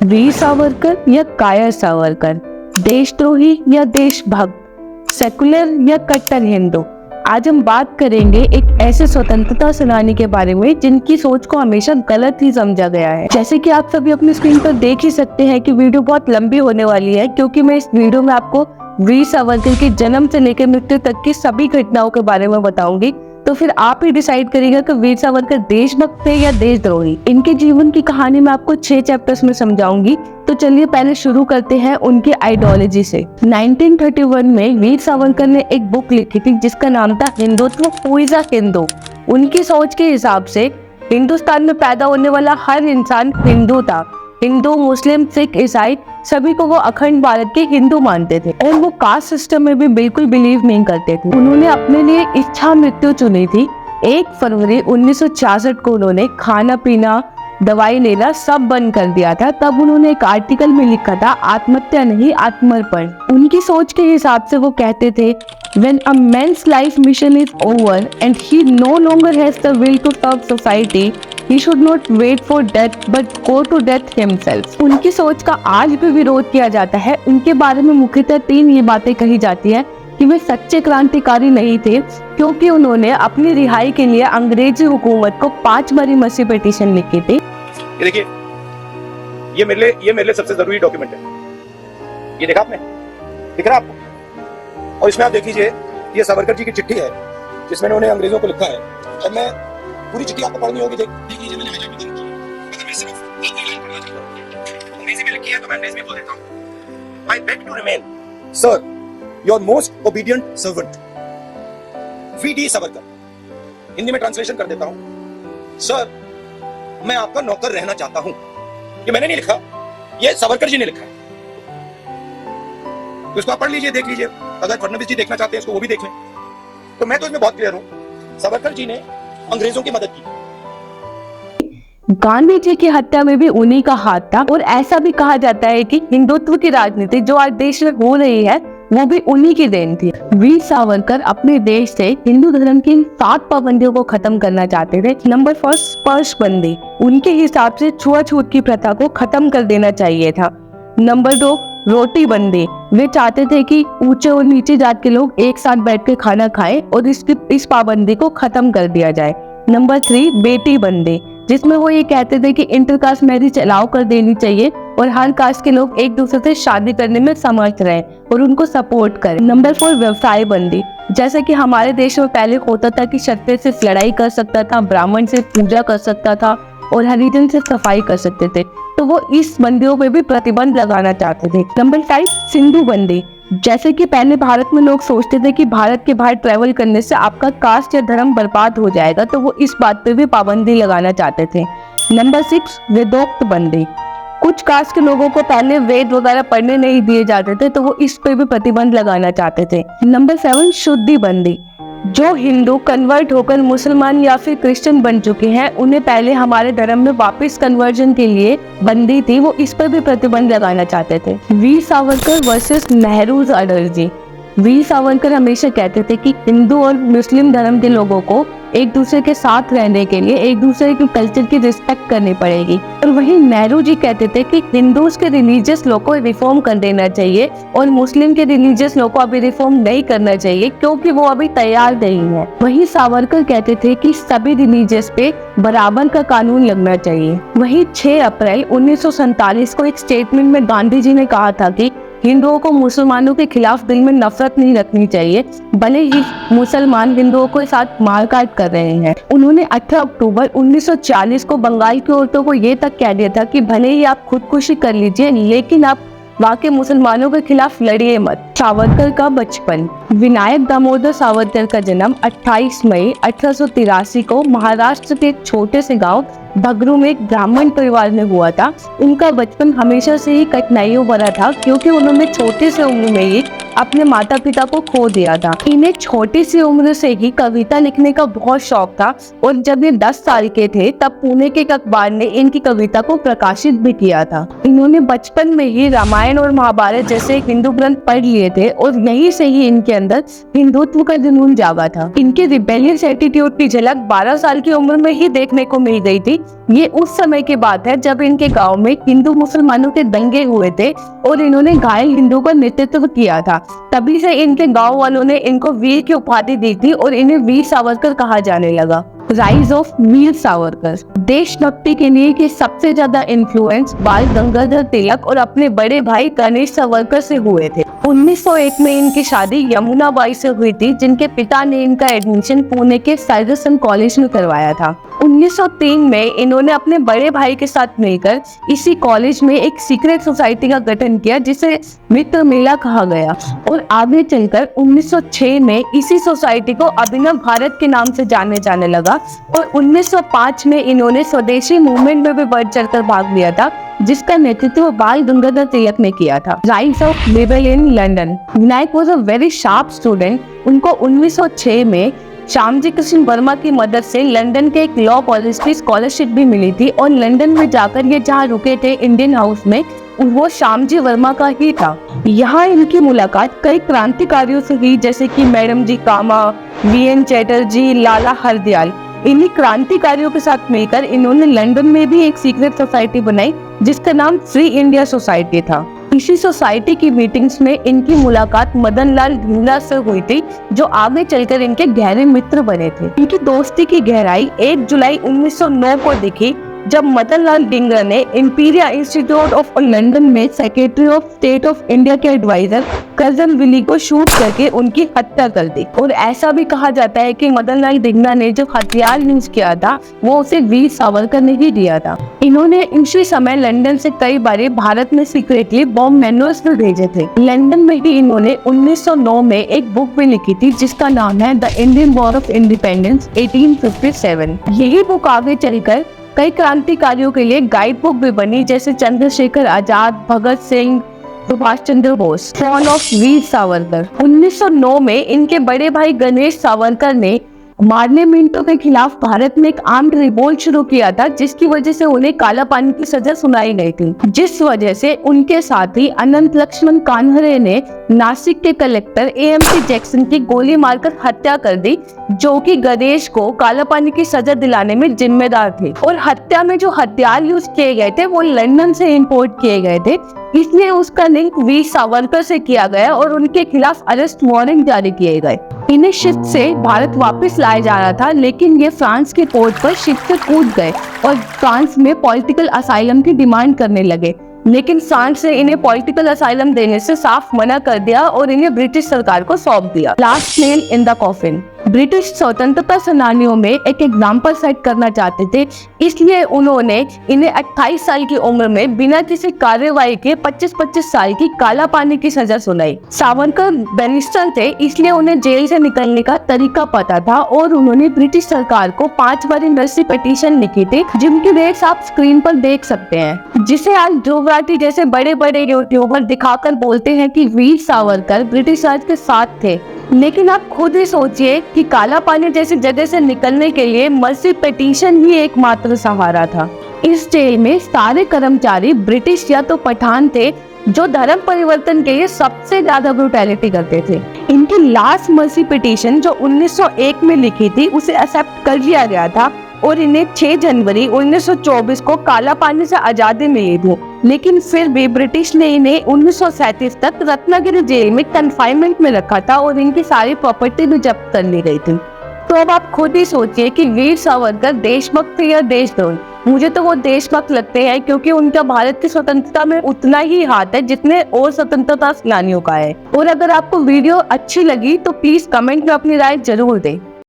वीर सावरकर या कायर सावरकर, देशद्रोही या देशभक्त, सेकुलर या कट्टर हिंदू। आज हम बात करेंगे एक ऐसे स्वतंत्रता सेनानी के बारे में जिनकी सोच को हमेशा गलत ही समझा गया है। जैसे कि आप सभी अपनी स्क्रीन पर देख ही सकते हैं कि वीडियो बहुत लंबी होने वाली है, क्योंकि मैं इस वीडियो में आपको वीर सावरकर के जन्म से लेकर मृत्यु तक की सभी घटनाओं के बारे में बताऊंगी। तो फिर आप ही डिसाइड करिएगा कि वीर सावरकर देशभक्त थे या देशद्रोही। इनके जीवन की कहानी मैं आपको 6 चैप्टर्स में समझाऊंगी। तो चलिए पहले शुरू करते हैं उनकी आइडियोलॉजी से। 1931 में वीर सावरकर ने एक बुक लिखी थी जिसका नाम था Hindutva who is a Hindu. उनकी सोच के हिसाब से हिंदुस्तान में पैदा होने वाला हर इंसान हिंदू था। हिंदू, मुस्लिम, सिख, ईसाई सभी को वो अखंड भारत के हिंदू मानते थे और वो कास्ट सिस्टम में भी बिल्कुल बिलीव नहीं करते थे। उन्होंने अपने लिए इच्छा मृत्यु चुनी थी। 1 फरवरी 1966 को उन्होंने खाना पीना, दवाई लेना सब बंद कर दिया था। तब उन्होंने एक आर्टिकल में लिखा था, आत्महत्या नहीं आत्मर्पण। उनकी सोच के हिसाब से वो कहते थे, When a man's life mission is over and he no longer has the will to serve society, he should not wait for death but go to death himself। उनकी सोच का आज भी विरोध किया जाता है। उनके बारे में मुख्यतः 3 ये बातें कही जाती है कि वे सच्चे क्रांतिकारी नहीं थे, क्योंकि उन्होंने अपनी रिहाई के लिए अंग्रेजी हुकूमत को 5 बारी मसी पिटीशन लिखी थी। ये देखिए, ये मेरे लिए सबसे जरूरी डॉक्यूमेंट है। ये देखा आपने? दिख रहा आपको? और इसमें आप देख लीजिए, ये सावरकर जी की चिट्ठी है जिसमें उन्होंने अंग्रेजों को लिखा है। और मैं पूरी चिट्ठी आपको पढ़नी होगी। देख लीजिए, मैंने हाईलाइट की है। अगर मैं सिर्फ एक लाइन पढ़ना चाहता हूं, अंग्रेजी में लिखी है तो मैं अंग्रेजी में बोल देता हूं। I beg to remain, sir, your most obedient servant, V.D. Savarkar. Hindi में ट्रांसलेशन कर देता हूं, सर मैं आपका नौकर रहना चाहता हूं। ये मैंने नहीं लिखा, ये सावरकर जी ने लिखा है। तो इसको आप पढ़ लीजिए, देख लीजिए। अगर फडणवीस जी देखना चाहते हैं इसको, वो भी देख लें। तो मैं तो इसमें बहुत क्लियर हूं, सावरकर जी ने अंग्रेजों की मदद की। गांधी जी की हत्या में भी उन्हीं का हाथ था और ऐसा भी कहा जाता है कि हिंदुत्व की राजनीति जो आज देश में हो रही है वो भी उन्हीं की देन थी। वीर सावरकर अपने देश से हिंदू धर्म की 7 पाबंदियों को खत्म करना चाहते थे। नंबर 1, स्पर्शबंदी। उनके हिसाब से छुआछूत की प्रथा को खत्म कर देना चाहिए था। नंबर 2, रोटी बंदी। वे चाहते थे कि ऊंचे और नीचे जात के लोग एक साथ बैठ के खाना खाएं और इस पाबंदी को खत्म कर दिया जाए। नंबर 3, बेटी बंदी, जिसमें वो ये कहते थे कि इंटरकास्ट मैरिज अलाउ कर देनी चाहिए और हर कास्ट के लोग एक दूसरे से शादी करने में समर्थ रहें और उनको सपोर्ट करें। नंबर 4, व्यवसाय बंदी। जैसे कि हमारे देश में पहले होता था कि क्षत्रिय से लड़ाई कर सकता था, ब्राह्मण से पूजा कर सकता था और हरिजन से सफाई कर सकते थे, तो वो इस बंदियों पे भी प्रतिबंध लगाना चाहते थे। नंबर 5, सिंधु बंदी। जैसे कि पहले भारत में लोग सोचते थे कि भारत के बाहर ट्रेवल करने से आपका कास्ट या धर्म बर्बाद हो जाएगा, तो वो इस बात पे भी पाबंदी लगाना चाहते थे। नंबर 6, वेदोक्त बंदी। कुछ कास्ट के लोगों को पहले वेद वगैरह पढ़ने नहीं दिए जाते थे, तो वो इस पे भी प्रतिबंध लगाना चाहते थे। नंबर 7, शुद्धि बंदी। जो हिंदू कन्वर्ट होकर मुसलमान या फिर क्रिश्चियन बन चुके हैं, उन्हें पहले हमारे धर्म में वापस कन्वर्जन के लिए बंदी थी, वो इस पर भी प्रतिबंध लगाना चाहते थे। Veer Savarkar versus Nehru's energy. वीर सावरकर हमेशा कहते थे कि हिंदू और मुस्लिम धर्म के लोगों को एक दूसरे के साथ रहने के लिए एक दूसरे के कल्चर की रिस्पेक्ट करनी पड़ेगी। और वहीं नेहरू जी कहते थे कि हिंदूज के रिलीजियस लोग को रिफॉर्म कर देना चाहिए और मुस्लिम के रिलीजियस लोग को अभी रिफॉर्म नहीं करना चाहिए, क्योंकि वो अभी तैयार नहीं है। वहीं सावरकर कहते थे कि सभी रिलीजियस पे बराबर का कानून लगना चाहिए। वहीं 6 अप्रैल 1947 को एक स्टेटमेंट में गांधी जी ने कहा था कि हिंदुओं को मुसलमानों के खिलाफ दिल में नफरत नहीं रखनी चाहिए, भले ही मुसलमान हिंदुओं के साथ मारकाट कर रहे हैं। उन्होंने 18 अक्टूबर 1940 को बंगाल की औरतों को ये तक कह दिया था कि भले ही आप खुदकुशी कर लीजिए, लेकिन आप वहाँ के मुसलमानों के खिलाफ लड़िए मत। सावरकर का बचपन। विनायक दामोदर सावरकर का जन्म 28 मई 1883 को महाराष्ट्र के एक छोटे से गांव भगरू में एक ब्राह्मण परिवार में हुआ था। उनका बचपन हमेशा से ही कठिनाइयों भरा था, क्योंकि उन्होंने छोटी सी उम्र में ही अपने माता पिता को खो दिया था। इन्हें छोटी सी उम्र से ही कविता लिखने का बहुत शौक था और जब ये 10 साल के थे तब पुणे के एक अखबार ने इनकी कविता को प्रकाशित भी किया था। इन्होंने बचपन में ही रामायण और महाभारत जैसे हिंदू ग्रंथ पढ़ लिए थे और यहीं से ही इनके अंदर हिंदुत्व का जुनून जागा था। इनके रिबेलियस एटीट्यूड की झलक 12 साल की उम्र में ही देखने को मिल गई थी, ये उस समय की बात है जब इनके गांव में हिंदू मुसलमानों के दंगे हुए थे और इन्होंने घायल हिंदू का नेतृत्व किया था। तभी से इनके गांव वालों ने इनको वीर की उपाधि दी थी और इन्हें वीर सावरकर कहा जाने लगा। Rise of Veer Savarkar. देशभक्ति के लिए के सबसे ज्यादा इन्फ्लुएंस बाल गंगाधर तिलक और अपने बड़े भाई गणेश सावरकर से हुए थे। 1901 में इनकी शादी यमुना बाई से हुई थी, जिनके पिता ने इनका एडमिशन पुणे के फर्ग्यूसन कॉलेज में करवाया था। 1903 में इन्होंने अपने बड़े भाई के साथ मिलकर इसी कॉलेज में एक सीक्रेट सोसाइटी का गठन किया, जिसे मित्र मेला कहा गया, और आगे चलकर 1906 में इसी सोसाइटी को अभिनव भारत के नाम से जाने जाने लगा। और 1905 में इन्होंने स्वदेशी मूवमेंट में भी बढ़ चढ़कर भाग लिया था, जिसका नेतृत्व बाल गंगाधर तिलक ने किया था। Rise of liberal in London. Vinayak was a very sharp student. उनको 1906 में श्यामजी कृष्ण वर्मा की मदद से लंदन के एक लॉ कॉलेज की स्कॉलरशिप भी मिली थी, और लंदन में जाकर ये जहाँ रुके थे इंडियन हाउस में, वो श्यामजी वर्मा का ही था। यहाँ इनकी मुलाकात कई क्रांतिकारियों से हुई, जैसे कि मैडम जी कामा, वीएन चैटर्जी, लाला हरदयाल। इन्हीं क्रांतिकारियों के साथ मिलकर इन्होंने लंदन में भी एक सीक्रेट सोसाइटी बनाई, जिसका नाम फ्री इंडिया सोसाइटी था। इसी सोसाइटी की मीटिंग्स में इनकी मुलाकात मदन लाल ढींगरा से हुई थी, जो आगे चलकर इनके गहरे मित्र बने थे। इनकी दोस्ती की गहराई 1 जुलाई 1909 को दिखी, जब मदन लाल ढींगरा ने इंपीरियल इंस्टीट्यूट ऑफ लंदन में secretary of state of India के एडवाइजर कर्जन विली को शूट करके उनकी हत्या कर दी। और ऐसा भी कहा जाता है कि मदन लाल ढींगरा ने जो हथियार यूज किया था वो उसे वीर सावरकर ने ही दिया था। इन्होंने इसी समय लंदन से कई बार भारत में सीक्रेटली बॉम्ब मैन्युअल्स भेजे थे। लंदन में ही इन्होंने 1909 में एक बुक भी लिखी थी, जिसका नाम है the Indian war of independence 1857। यही बुक आगे चलकर कई क्रांतिकारियों के लिए गाइड बुक भी बनी, जैसे चंद्रशेखर आजाद, भगत सिंह, सुभाष चंद्र बोस। Son of Veer Savarkar. 1909 में इनके बड़े भाई गणेश सावरकर ने मारने मिंटो के खिलाफ भारत में एक आर्म्ड रिवोल्ट शुरू किया था, जिसकी वजह से उन्हें काला पानी की सजा सुनाई गई थी, जिस वजह से उनके साथी अनंत लक्ष्मण कान्हरे ने नासिक के कलेक्टर एएमसी जैक्सन की गोली मारकर हत्या कर दी, जो कि गणेश को काला पानी की सजा दिलाने में जिम्मेदार थे। और हत्या में जो हथियार यूज किए गए थे वो लंदन से इंपोर्ट किए गए थे, इसलिए उसका लिंक वीर सावरकर से किया गया और उनके खिलाफ अरेस्ट वारंट जारी किए गए। इन्हें शिप से भारत वापस लाया जा रहा था, लेकिन ये फ्रांस के पोर्ट पर शिप से कूद गए और फ्रांस में पॉलिटिकल असाइलम की डिमांड करने लगे, लेकिन फ्रांस ने इन्हें पॉलिटिकल असाइलम देने से साफ मना कर दिया और इन्हें ब्रिटिश सरकार को सौंप दिया। Last nail in the coffin. British स्वतंत्रता सेनानियों में एक एग्जाम्पल सेट करना चाहते थे, इसलिए उन्होंने इन्हें 28 साल की उम्र में बिना किसी कार्रवाई के 25-25 साल की काला पानी की सजा सुनाई। सावरकर बैरिस्टर थे, इसलिए उन्हें जेल से निकलने का तरीका पता था और उन्होंने ब्रिटिश सरकार को 5 बार मर्सी पिटीशन लिखी थी, जिनकी रेट्स आप स्क्रीन पर देख सकते हैं, जिसे आज ध्रुव राठी जैसे बड़े बड़े यूट्यूबर दिखाकर बोलते हैं कि वीर सावरकर ब्रिटिश राज के साथ थे। लेकिन आप खुद ही सोचिए कि काला पानी जैसी जगह से निकलने के लिए मर्सी पिटीशन ही एकमात्र सहारा था। इस जेल में सारे कर्मचारी ब्रिटिश या तो पठान थे, जो धर्म परिवर्तन के लिए सबसे ज्यादा ब्रूटैलिटी करते थे। इनकी लास्ट मर्सी पिटीशन जो 1901 में लिखी थी उसे एक्सेप्ट कर लिया गया था और इन्हें 6 जनवरी 1924 को काला पानी से आजादी मिली थी, लेकिन फिर भी ब्रिटिश ने इन्हें 1937 तक रत्नागिरी जेल में कन्फाइनमेंट में रखा था और इनकी सारी प्रॉपर्टी भी जब्त कर ली गई थी। तो अब आप खुद ही सोचिए कि वीर सावरकर देशभक्त थे या देशद्रोही। मुझे तो वो देशभक्त लगते हैं, क्योंकि उनका भारत की स्वतंत्रता में उतना ही हाथ है जितने और स्वतंत्रता सेनानियों का है। और अगर आपको वीडियो अच्छी लगी तो प्लीज कमेंट में अपनी राय जरूर दें।